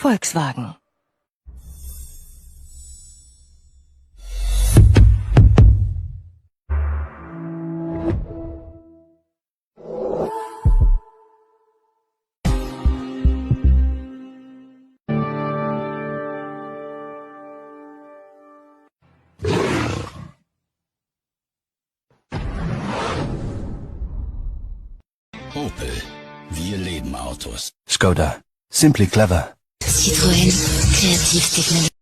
Volkswagen. Opel. Wir leben Autos. Skoda. Simply clever. Citroën. Kreativtechnologie.